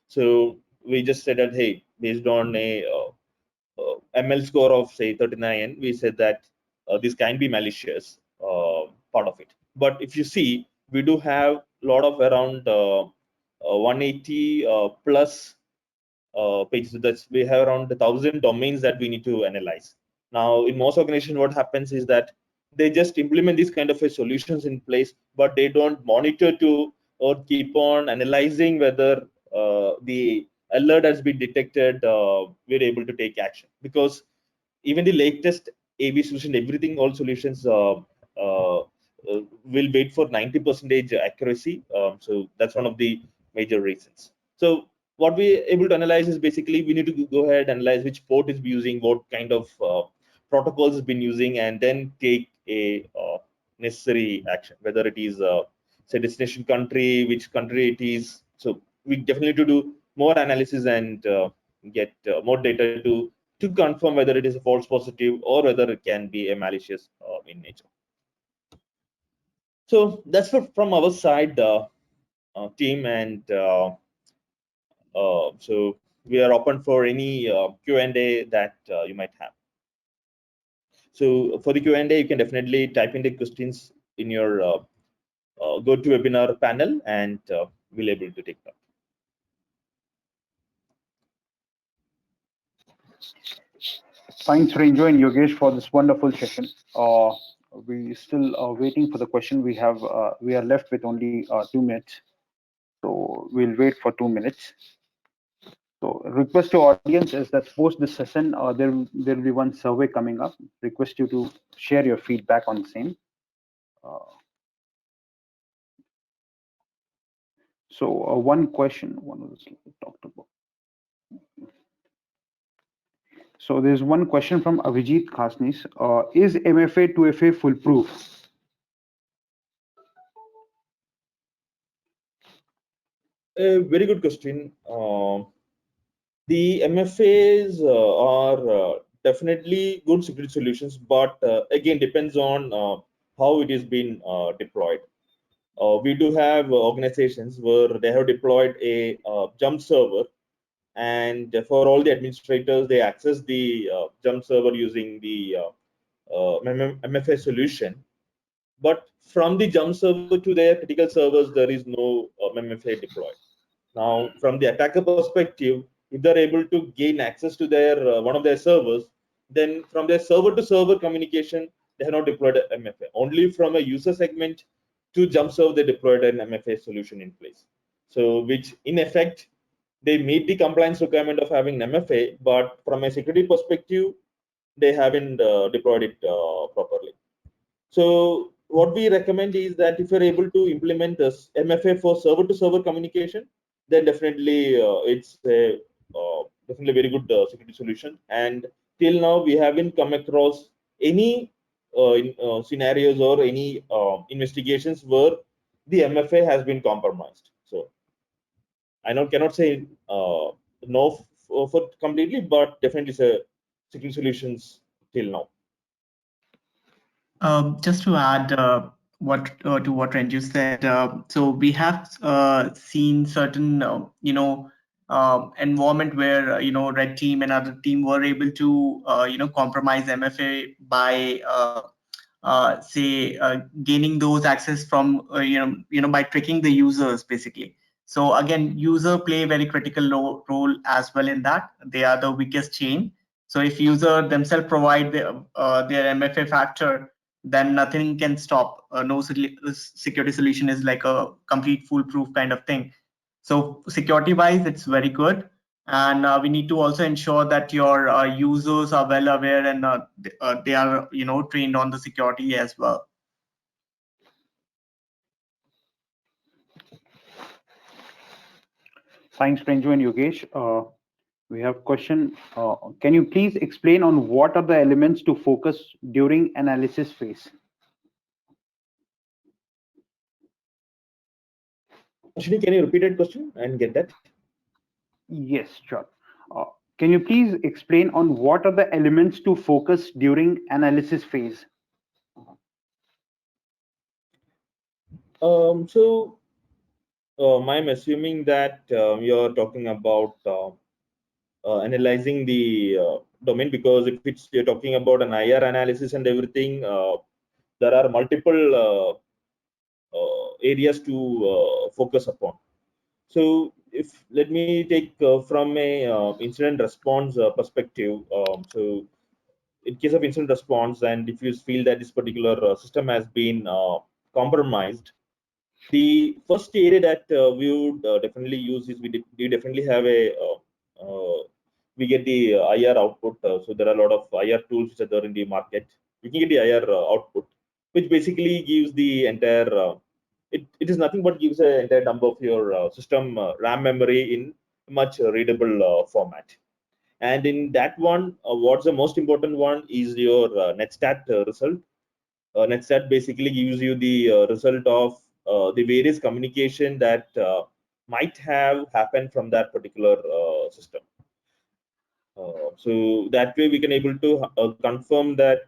B: So we just said that, hey, based on a ML score of say 39, we said that this can be malicious part of it. But if you see, we do have a lot of around 180 plus pages. That's, we have around 1,000 domains that we need to analyze. Now, in most organizations, what happens is that they just implement these kind of solutions in place, but they don't monitor to or keep on analyzing whether the alert has been detected. We're able to take action, because even the latest AV solution, everything, all solutions will wait for 90% accuracy. So that's one of the major reasons. So what we able to analyze is basically we need to go ahead and analyze which port is using, what kind of protocols has been using, and then take a necessary action, whether it is say destination country, which country it is. So we definitely need to do more analysis and get more data to confirm whether it is a false positive or whether it can be a malicious in nature. So that's from our side, team, and so we are open for any Q&A that you might have. So for the Q&A, you can definitely type in the questions in your GoToWebinar panel, and we'll able to take that.
A: Thanks, Renjo and Yogesh, for this wonderful session. We still are waiting for the question. We are left with only 2 minutes, so we'll wait for 2 minutes. So, request to audience is that post this session, there will be one survey coming up. Request you to share your feedback on the same. One question, one of the slides talked about. So there's one question from Avijit Khasnis. Is Mfa2fa foolproof?
B: A very good question. The MFAs are definitely good security solutions, but again depends on how it is being deployed. We do have organizations where they have deployed a jump server, and for all the administrators, they access the jump server using the MFA solution. But from the jump server to their critical servers, there is no MFA deployed. Now, from the attacker perspective, if they're able to gain access to their one of their servers, then from their server to server communication, they have not deployed a MFA. Only from a user segment to jump server, they deployed an MFA solution in place. So, which in effect, they meet the compliance requirement of having an MFA, but from a security perspective, they haven't deployed it properly. So what we recommend is that if you're able to implement this MFA for server to server communication, then definitely it's a definitely very good security solution. And till now, we haven't come across any scenarios or any investigations where the MFA has been compromised. So I cannot say no for completely, but definitely it's a security solutions till now.
C: Just to add what to what Renju said, so we have seen certain environment where red team and other team were able to compromise MFA by say gaining those access from by tricking the users basically. So again, user play a very critical role as well in that. They are the weakest chain. So if user themselves provide their MFA factor, then nothing can stop. No security solution is like a complete foolproof kind of thing. So security wise, it's very good. And we need to also ensure that your users are well aware and they are trained on the security as well.
A: Thanks, Renju and Yogesh. We have question. Can you please explain on what are the elements to focus during analysis phase?
B: Ashwini, can you repeat that question and get that?
A: Yes, sure. Can you please explain on what are the elements to focus during analysis phase?
B: I'm assuming that you're talking about analyzing the domain, because if you're talking about an IR analysis and everything, there are multiple areas to focus upon. So if let me take from a incident response perspective. So in case of incident response, and if you feel that this particular system has been compromised, the first area that we would definitely use is we definitely have a we get the IR output. So there are a lot of IR tools which are there in the market. You can get the IR output, which basically gives the entire it is nothing but gives an entire dump of your system RAM memory in much readable format. And in that one, what's the most important one is your netstat result. Netstat basically gives you the result of the various communication that might have happened from that particular system. So that way we can able to confirm that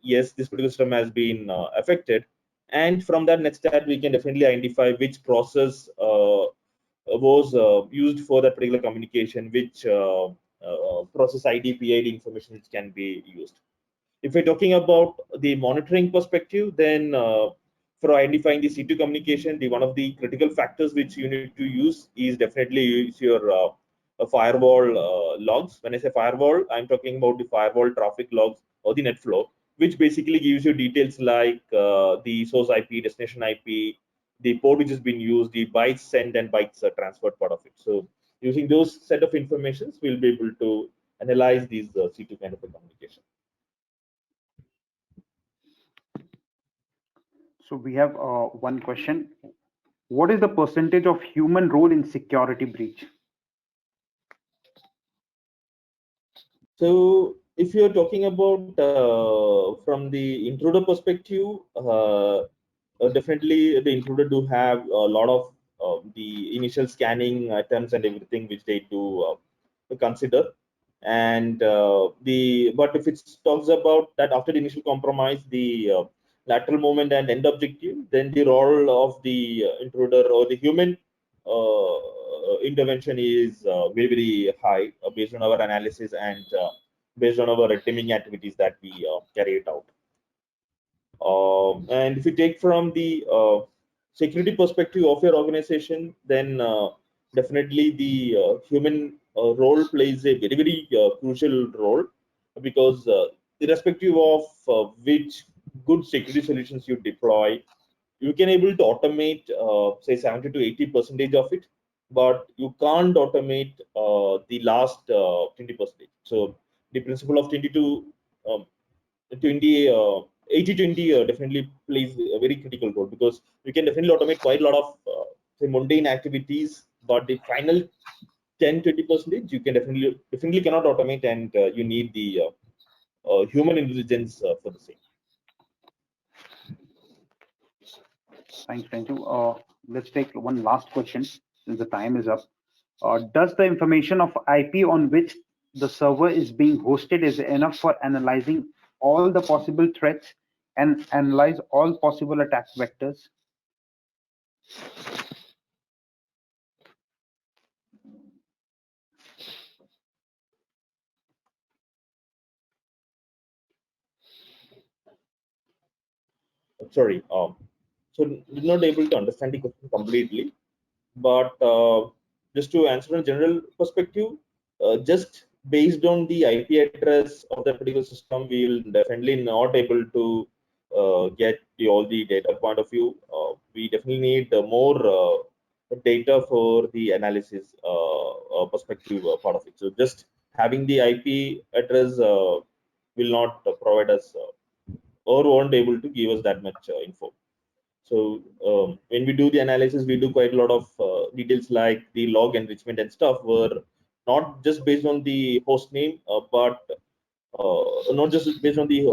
B: yes, this particular system has been affected, and from that netstat we can definitely identify which process was used for that particular communication, which process ID, PID information which can be used. If we're talking about the monitoring perspective, then for identifying the C2 communication, the one of the critical factors which you need to use is definitely use your firewall logs. When I say firewall, I'm talking about the firewall traffic logs or the net flow, which basically gives you details like the source IP, destination IP, the port which has been used, the bytes sent and bytes transferred part of it. So using those set of informations, we'll be able to analyze these C2 kind of a communication.
A: So we have one question. What is the percentage of human role in security breach?
B: So if you're talking about from the intruder perspective, definitely the intruder do have a lot of the initial scanning items and everything which they do consider. And but if it talks about that after the initial compromise, the lateral movement and end objective, then the role of the intruder or the human intervention is very, very high based on our analysis and based on our teaming activities that we carry it out. And if you take from the security perspective of your organization, then definitely the human role plays a very, very crucial role, because irrespective of which good security solutions you deploy, you can able to automate say 70 to 80% of it, but you can't automate the last 20%. So the principle of 20 to 20 80-20 definitely plays a very critical role, because you can definitely automate quite a lot of say mundane activities, but the final 10-20% you can definitely cannot automate, and you need the human intelligence for the same.
A: Thanks, Renju. Let's take one last question since the time is up. Does the information of IP on which the server is being hosted is enough for analyzing all the possible threats and analyze all possible attack vectors?
B: Sorry, so did not able to understand the question completely, but just to answer in a general perspective, just based on the IP address of that particular system, we will definitely not able to get all the data point of view. We definitely need more data for the analysis perspective part of it. So just having the IP address will not provide us or won't able to give us that much info. So when we do the analysis, we do quite a lot of details like the log enrichment and stuff were not just based on the host name, but not just based on the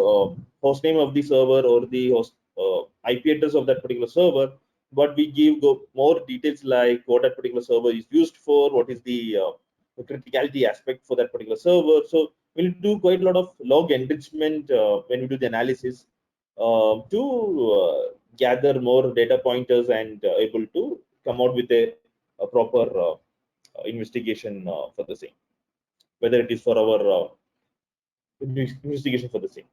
B: host name of the server or the host IP address of that particular server, but we give more details like what that particular server is used for, what is the criticality aspect for that particular server. So we'll do quite a lot of log enrichment when we do the analysis to gather more data pointers and able to come out with a proper investigation for the same, whether it is for our investigation for the same.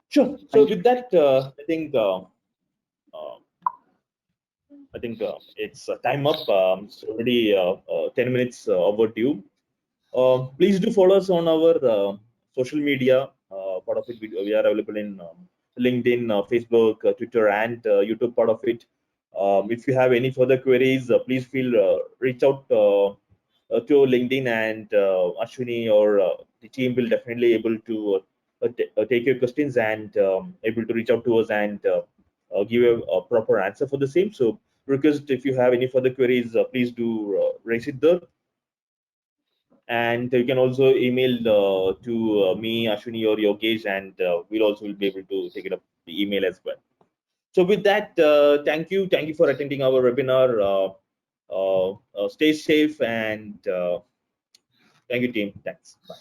B: Sure. So with that, I think it's time up. It's already 10 minutes overdue. Please do follow us on our social media. Part of it, we are available in LinkedIn, Facebook, Twitter, and YouTube. Part of it. If you have any further queries, please feel reach out to LinkedIn, and Ashwini or the team will definitely able to take your questions and able to reach out to us and give a proper answer for the same. So request if you have any further queries, please do raise it there. And you can also email to me, Ashwini, or Yogesh, and we'll also be able to take it up the email as well. So with that, thank you for attending our webinar. Stay safe, and thank you, team. Thanks. Bye.